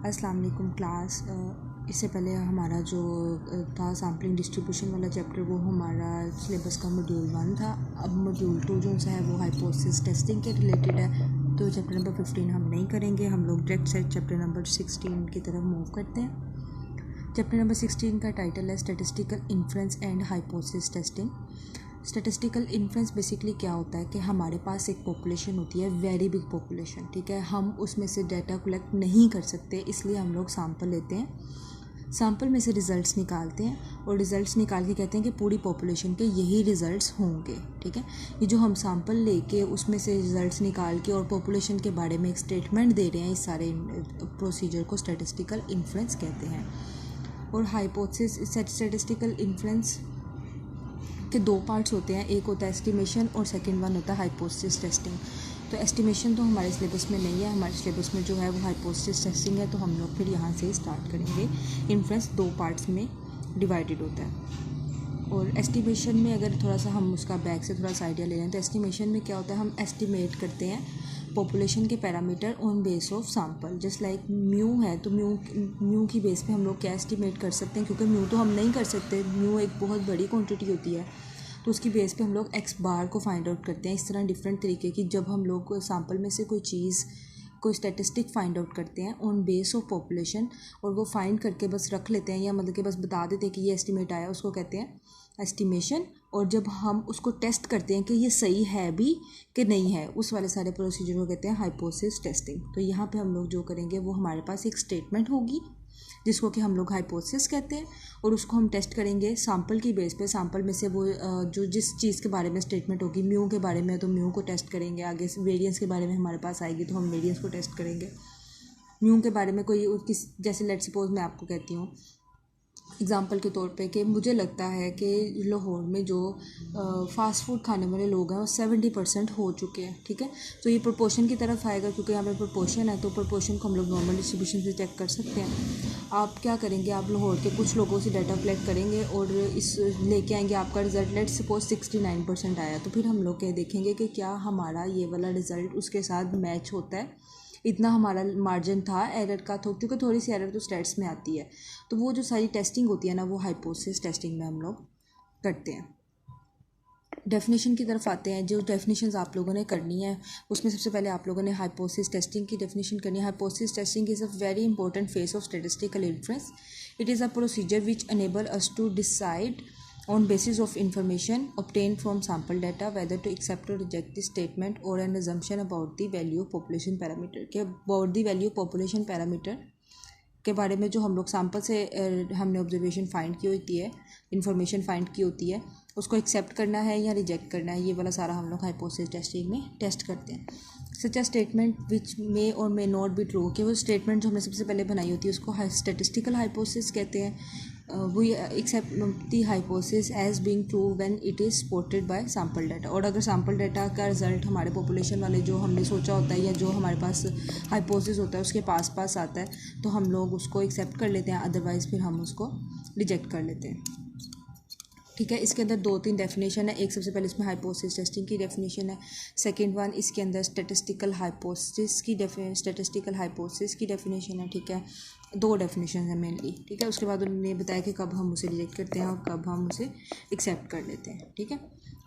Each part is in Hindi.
अस्सलाम वालेकुम क्लास। इससे पहले हमारा जो था सैम्पलिंग डिस्ट्रीब्यूशन वाला चैप्टर वो हमारा सिलेबस का मॉड्यूल 1 था। अब मॉड्यूल 2 जो सा है वो हाइपोथेसिस टेस्टिंग के रिलेटेड है, तो चैप्टर नंबर 15 हम नहीं करेंगे। हम लोग डायरेक्ट से चैप्टर नंबर 16 की तरफ मूव करते हैं। चैप्टर नंबर 16 का टाइटल है statistical inference and hypothesis testing. Statistical inference basically क्या होता है कि हमारे पास एक पॉपुलेशन होती है, वेरी बिग पॉपुलेशन, ठीक है। हम उसमें से डाटा कलेक्ट नहीं कर सकते, इसलिए हम लोग सैंपल लेते हैं, सैंपल में से रिज़ल्ट्स निकालते हैं और रिज़ल्ट्स निकाल के कहते हैं कि पूरी पॉपुलेशन के यही रिज़ल्ट्स होंगे, ठीक है। ये जो हम सैंपल लेके उसमें से रिज़ल्ट्स निकाल के और पॉपुलेशन के बारे में एक स्टेटमेंट दे रहे हैं, इस सारे प्रोसीजर को स्टैटिस्टिकल इन्फ्रेंस कहते हैं। और हाइपोथेसिस स्टैटिस्टिकल इन्फ्रेंस के दो पार्ट्स होते हैं, एक होता है एस्टिमेशन और सेकंड वन होता है हाइपोथेसिस टेस्टिंग। तो एस्टिमेशन तो हमारे सिलेबस में नहीं है, हमारे सिलेबस में जो है वो हाइपोथेसिस टेस्टिंग है, तो हम लोग फिर यहाँ से स्टार्ट करेंगे। इन्फ्रेंस दो पार्ट्स में डिवाइडेड होता है। और एस्टिमेशन में अगर थोड़ा सा हम उसका बैक से थोड़ा सा आइडिया ले लें तो एस्टिमेशन में क्या होता है, हम एस्टिमेट करते हैं पॉपुलेशन के parameter on base of sample. Just like mu है, तो म्यू की बेस पे हम लोग क्या एस्टिमेट कर सकते हैं, क्योंकि म्यू तो हम नहीं कर सकते, म्यू एक बहुत बड़ी क्वांटिटी होती है, तो उसकी बेस पे हम लोग एक्स बार को फाइंड आउट करते हैं। इस तरह डिफरेंट तरीके की जब हम लोग सैम्पल में से कोई स्टैटिस्टिक फाइंड आउट करते हैं ऑन बेस ऑफ पॉपुलेशन, और वो फाइंड करके बस रख लेते हैं या मतलब कि बस बता देते हैं कि ये एस्टिमेट आया, उसको कहते हैं एस्टिमेशन। और जब हम उसको टेस्ट करते हैं कि ये सही है भी कि नहीं है, उस वाले सारे प्रोसीजर को कहते हैं हाइपोथेसिस टेस्टिंग। तो यहाँ पे हम लोग जो करेंगे वो हमारे पास एक स्टेटमेंट होगी जिसको कि हम लोग हाइपोथेसिस कहते हैं, और उसको हम टेस्ट करेंगे सैम्पल की बेस पे। सैम्पल में से वो जो जिस चीज़ के बारे में स्टेटमेंट होगी, म्यू के बारे में तो म्यू को टेस्ट करेंगे, आगे वेरिएंस के बारे में हमारे पास आएगी तो हम वेरिएंस को टेस्ट करेंगे। म्यू के बारे में कोई किस जैसे लेट सपोज मैं आपको कहती हूँ एग्ज़ाम्पल के तौर पे कि मुझे लगता है कि लाहौर में जो फ़ास्ट फूड खाने वाले लोग हैं वो 70% हो चुके हैं, ठीक है। तो ये प्रोपोर्शन की तरफ आएगा, क्योंकि यहाँ पे प्रोपोर्शन है, तो प्रोपोर्शन को हम लोग नॉर्मल डिस्ट्रीब्यूशन से चेक कर सकते हैं। आप क्या करेंगे, आप लाहौर के कुछ लोगों से डाटा कलेक्ट करेंगे और इस लेके आएंगे आपका रिज़ल्ट। लेट सपोज 69% आया, तो फिर हम लोग क्या देखेंगे कि क्या हमारा ये वाला रिज़ल्ट उसके साथ मैच होता है। इतना हमारा मार्जिन था एरर का, क्योंकि थोड़ी सी एरर तो स्टैट्स में आती है। तो वो जो सारी टेस्टिंग होती है ना, वो हाइपोथेसिस टेस्टिंग में हम लोग करते हैं। डेफिनेशन की तरफ आते हैं। जो डेफिनेशंस आप लोगों ने करनी है उसमें सबसे पहले आप लोगों ने हाइपोथेसिस टेस्टिंग की डेफिनेशन करनी है। Hypothesis testing is a very important phase of statistical inference. It is a procedure which enable us to decide on basis of information obtained from sample data whether to accept or reject the statement or an assumption about the value of population parameter के about the value of population parameter के बारे में जो हम लोग सैम्पल से हमने ऑब्जर्वेशन फाइंड की होती है, इन्फॉर्मेशन फाइंड की होती है, उसको एक्सेप्ट करना है या रिजेक्ट करना है, ये वाला सारा हम लोग हाइपोथेसिस टेस्टिंग में टेस्ट करते हैं। सच अ स्टेटमेंट विच मे और मे नॉट बी ट्रू, कि वो स्टेटमेंट जो हमने सबसे पहले बनाई होती है उसको स्टैटिस्टिकल हाइपोथेसिस कहते हैं। We accept the hypothesis as being true when it is supported by sample data. और अगर सैम्पल डाटा का रिजल्ट हमारे पॉपुलेशन वाले जो हमने सोचा होता है या जो हमारे पास हाइपोथेसिस होता है उसके पास आता है, तो हम लोग उसको एक्सेप्ट कर लेते हैं, अदरवाइज़ फिर हम उसको रिजेक्ट कर लेते हैं, ठीक है। इसके अंदर 2-3 डेफिनेशन है। एक सबसे पहले इसमें हाइपोथेसिस टेस्टिंग की डेफिनेशन है, सेकंड वन इसके अंदर स्टैटिस्टिकल हाइपोथेसिस की डेफिनेशन है, ठीक है। 2 डेफिनेशन है मेनली, ठीक है। उसके बाद उन्होंने बताया कि कब हम उसे रिजेक्ट करते हैं और कब हम उसे एक्सेप्ट कर लेते हैं, ठीक है।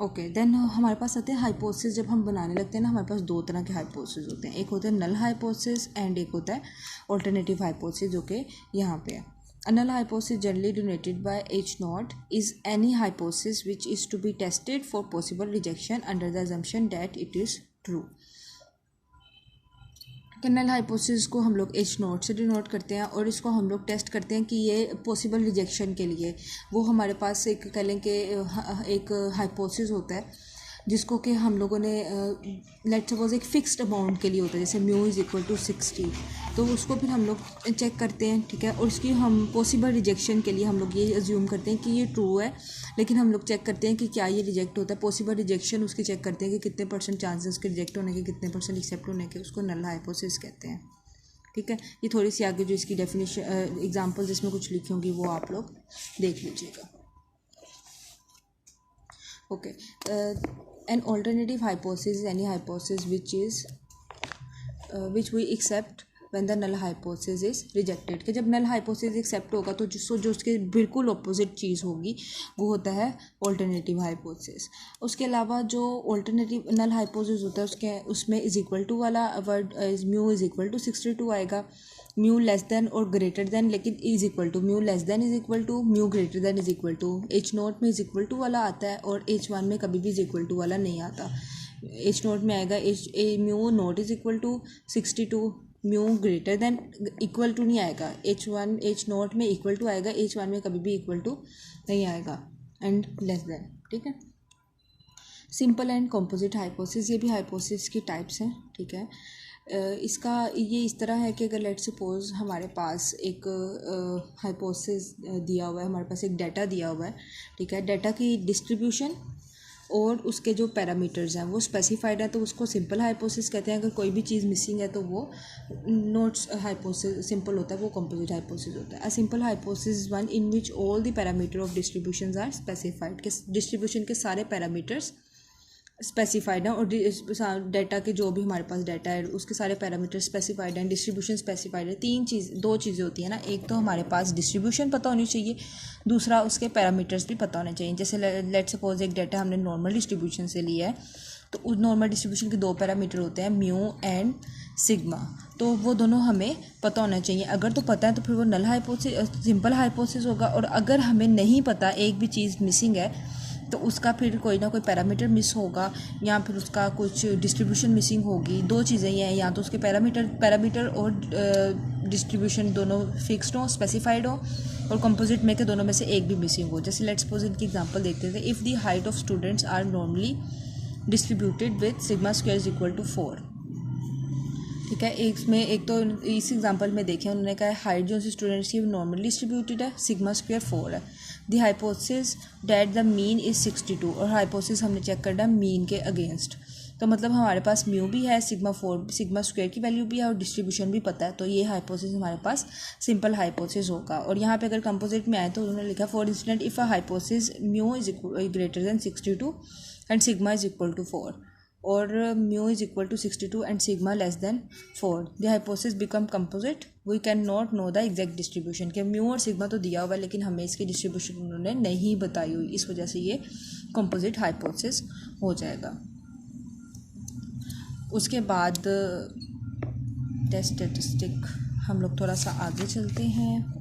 ओके, देन हमारे पास आते हैं हाइपोथेसिस। जब हम बनाने लगते हैं ना, हमारे पास 2 तरह के हाइपोथेसिस होते हैं, एक होता है नल हाइपोथेसिस एंड एक होता है ऑल्टरनेटिव हाइपोथेसिस, जो कि यहाँ पे है। A null hypothesis generally denoted by H naught is any hypothesis which is to be tested for possible rejection under the assumption that it is true। Null hypothesis को हम लोग H नोट से डिनोट करते हैं और इसको हम लोग टेस्ट करते हैं कि ये पॉसिबल रिजेक्शन के लिए वो हमारे पास एक कह लें कि एक हाइपोथेसिस होता है जिसको कि हम लोगों ने लेट सपोज एक फ़िक्स्ड अमाउंट के लिए होता है, जैसे म्यू इज़ इक्वल टू 60, तो उसको फिर हम लोग चेक करते हैं, ठीक है। और उसकी हम पॉसिबल रिजेक्शन के लिए हम लोग ये अज्यूम करते हैं कि ये ट्रू है, लेकिन हम लोग चेक करते हैं कि क्या ये रिजेक्ट होता है। पॉसिबल रिजेक्शन उसकी चेक करते हैं कि कितने % चांसेस के रिजेक्ट होने के, कितने % एक्सेप्ट होने के, उसको नल हाइपोथेसिस कहते हैं, ठीक है। ये थोड़ी सी आगे जो इसकी डेफिनेशन एग्जाम्पल जिसमें कुछ लिखी होंगी वो आप लोग देख लीजिएगा। Okay, an alternative hypothesis is any hypothesis which we accept when the null hypothesis is rejected, कि जब नल हाइपोथेसिस एक्सेप्ट होगा तो जो उसके बिल्कुल ऑपोजिट चीज़ होगी वो होता है ऑल्टरनेटिव हाइपोथेसिस। उसके अलावा जो ऑल्टरनेटिव नल हाइपोथेसिस होता है उसमें इज इक्वल टू वाला word mu is equal to 62 आएगा, म्यू लेस देन और ग्रेटर देन, लेकिन is equal to mu less than is equal to mu greater than is equal to, H nought में इज इक्वल टू वाला आता है और एच वन में कभी भी इज इक्वल टू वाला नहीं आता। एच नोट में आएगा mu nought is equal to 62, mu greater than equal to नहीं आएगा, एच नोट में इक्वल टू आएगा, एच वन में कभी भी इक्वल टू नहीं आएगा, एंड लेस देन। ठीक है, सिंपल एंड कॉम्पोजिट हाइपोथेसिस, ये भी हाइपोथेसिस की टाइप्स हैं। ठीक है, इसका ये इस तरह है कि अगर लेट सपोज हमारे पास एक हाइपोथेसिस दिया हुआ है, हमारे पास एक डाटा दिया हुआ है। ठीक है, डाटा की डिस्ट्रीब्यूशन और उसके जो पैरामीटर्स हैं वो स्पेसिफाइड है तो उसको सिंपल हाइपोथेसिस कहते हैं। अगर कोई भी चीज़ मिसिंग है तो वो नोट्स हाइपोथेसिस सिंपल होता है, वो कंपोजिट हाइपोथेसिस होता है। A simple hypothesis one in which all the parameter of distributions are specified, कि डिस्ट्रीब्यूशन के सारे पैरामीटर्स स्पेसिफाइड है और डाटा के जो भी हमारे पास डाटा है उसके सारे पैरामीटर स्पेसिफाइड हैं, डिस्ट्रीब्यूशन स्पेसिफाइड है। दो चीज़ें होती हैं ना, एक तो हमारे पास डिस्ट्रीब्यूशन पता होनी चाहिए, दूसरा उसके पैरामीटर्स भी पता होने चाहिए। जैसे लेट सपोज एक डाटा हमने नॉर्मल डिस्ट्रीब्यूशन से लिया है तो उस नॉर्मल डिस्ट्रीब्यूशन के दो पैरामीटर होते हैं, म्यू एंड सिग्मा, तो वो दोनों हमें पता होना चाहिए। अगर तो पता है तो फिर वो नल हाइपोथेसिस सिंपल हाइपोथेसिस होगा, और अगर हमें नहीं पता, एक भी चीज़ मिसिंग है तो उसका फिर कोई ना कोई पैरामीटर मिस होगा या फिर उसका कुछ डिस्ट्रीब्यूशन मिसिंग होगी। दो चीज़ें ये हैं, या तो उसके पैरामीटर और डिस्ट्रीब्यूशन दोनों फिक्स्ड हो, स्पेसिफाइड हो, और कंपोजिट में के दोनों में से एक भी मिसिंग हो। जैसे लेट्स सपोज इनकी एग्जांपल देखते थे, if the height of students are normally distributed with sigma square is equal to 4। ठीक है, एक तो इस एग्जांपल में देखें उन्होंने कहा हाइट जो स्टूडेंट्स की नॉर्मली डिस्ट्रीब्यूटेड है, सिग्मा स्क्वायर 4 है। The hypothesis that the mean is 62, और हाइपोथेसिस हमने चेक करना है मीन के अगेंस्ट, तो मतलब हमारे पास म्यू भी है, सिग्मा स्क्वायर की वैल्यू भी है और डिस्ट्रीब्यूशन भी पता है, तो ये हाइपोथेसिस हमारे पास सिंपल हाइपोथेसिस होगा। और यहाँ पे अगर कंपोजिट में आए तो उन्होंने लिखा for instant if a hypothesis mu is greater than 62 and sigma is equal to 4, और mu is equal to 62 and sigma less than 4, the hypothesis become composite, we can not know the exact distribution, के म्यू और सिग्मा तो दिया हुआ है लेकिन हमें इसकी डिस्ट्रीब्यूशन उन्होंने नहीं बताई हुई, इस वजह से ये कंपोजिट हाइपोथेसिस हो जाएगा। उसके बाद टेस्ट स्टैटिस्टिक, हम लोग थोड़ा सा आगे चलते हैं।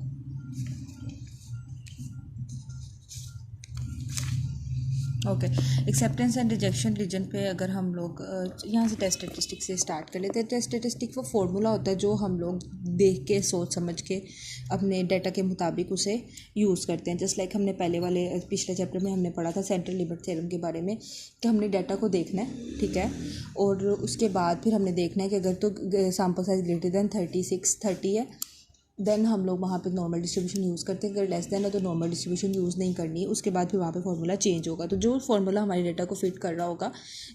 Okay, acceptance and rejection region पे अगर हम लोग यहाँ से टेस्ट स्टैटिस्टिक से स्टार्ट कर लेते हैं। टेस्ट स्टैटिस्टिक वो फार्मूला होता है जो हम लोग देख के सोच समझ के अपने डाटा के मुताबिक उसे यूज़ करते हैं। जस्ट लाइक हमने पिछले चैप्टर में हमने पढ़ा था सेंट्रल लिमिट थ्योरम के बारे में, कि हमने डाटा को देखना है, ठीक है, और उसके बाद फिर हमने देखना है कि अगर तो सैम्पल साइज ग्रेटर दैन 30 है देन हम लोग वहाँ पे नॉर्मल डिस्ट्रीब्यूशन यूज़ करते हैं, अगर लेस देन है तो नॉर्मल डिस्ट्रीब्यूशन यूज़ नहीं करनी है। उसके बाद फिर वहाँ पे फार्मूला चेंज होगा, तो जो फार्मूला हमारे डाटा को फिट कर रहा होगा,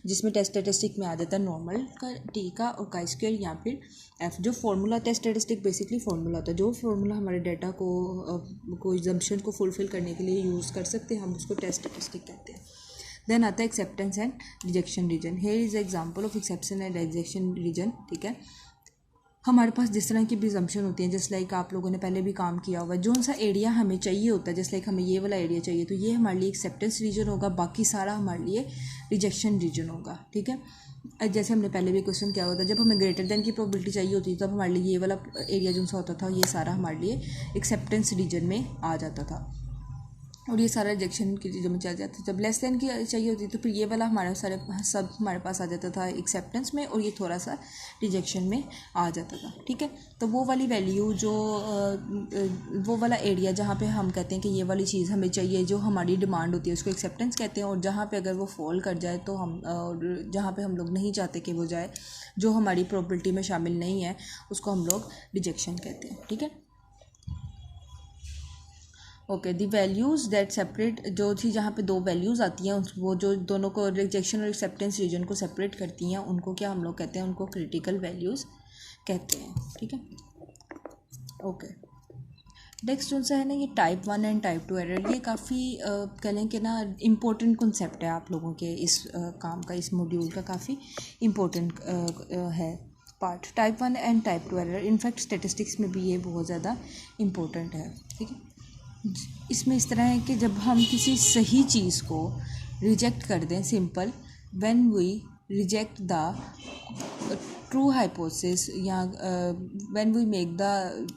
जिसमें टेस्ट स्टैटिस्टिक में आ जाता है नॉर्मल का, टी का और का स्क्वायर या फिर एफ, जो formula test statistic basically formula होता है, जो फार्मूला हमारे डाटा को एग्जम्पशन को फुलफिल करने के लिए यूज़ कर सकते हैं, हम उसको टेस्ट स्टैटिस्टिक कहते हैं। देन आता है acceptance and rejection region. Here is example of exception and rejection region. ठीक है, हमारे पास जिस तरह की भी असम्पशन होती हैं, जस्ट लाइक आप लोगों ने पहले भी काम किया हुआ है, जो सा एरिया हमें चाहिए होता है, जस्ट लाइक हमें ये वाला एरिया चाहिए तो ये हमारे लिए एक्सेप्टेंस रीजन होगा, बाकी सारा हमारे लिए रिजेक्शन रीजन होगा। ठीक है, जैसे हमने पहले भी क्वेश्चन किया होता है, जब हमें ग्रेटर देन की प्रोबेबिलिटी चाहिए होती है तब हमारे लिए ये वाला एरिया जो सा होता था ये सारा हमारे लिए एक्सेप्टेंस रीजन में आ जाता था, और ये सारा रिजेक्शन की चीज़ों में चल जाता था। जब लेस देन की चाहिए होती तो फिर ये वाला सब हमारे पास आ जाता था एक्सेप्टेंस में, और ये थोड़ा सा रिजेक्शन में आ जाता था। ठीक है, तो वो वाली वैल्यू वो वाला एरिया जहाँ पे हम कहते हैं कि ये वाली चीज़ हमें चाहिए, जो हमारी डिमांड होती है, उसको एक्सेप्टेंस कहते हैं, और जहाँ पे अगर वो फॉल कर जाए तो और जहाँ पे हम लोग नहीं चाहते कि वो जाए, जो हमारी प्रोबेबिलिटी में शामिल नहीं है, उसको हम लोग रिजेक्शन कहते हैं। ठीक है, okay, the values that separate, जो थी जहाँ पे दो वैल्यूज़ आती हैं, वो जो दोनों को रिजेक्शन और एक्सेप्टेंस रीजन को सेपरेट करती हैं, उनको क्या हम लोग कहते हैं, उनको क्रिटिकल वैल्यूज़ कहते हैं। ठीक है, ओके, नेक्स्ट जो सा है ना, ये टाइप 1 एंड टाइप 2 एरर, ये काफ़ी कह लें कि ना इम्पोर्टेंट कॉन्सेप्ट है आप लोगों के इस काम का, इस मॉड्यूल का काफ़ी इम्पोर्टेंट है part, type 1 and type 2 error. In fact statistics में भी ये बहुत ज़्यादा इम्पोर्टेंट है, ठीक है। इसमें इस तरह है कि जब हम किसी सही चीज़ को रिजेक्ट कर दें, simple, when we reject the true hypothesis या व्हेन वी मेक द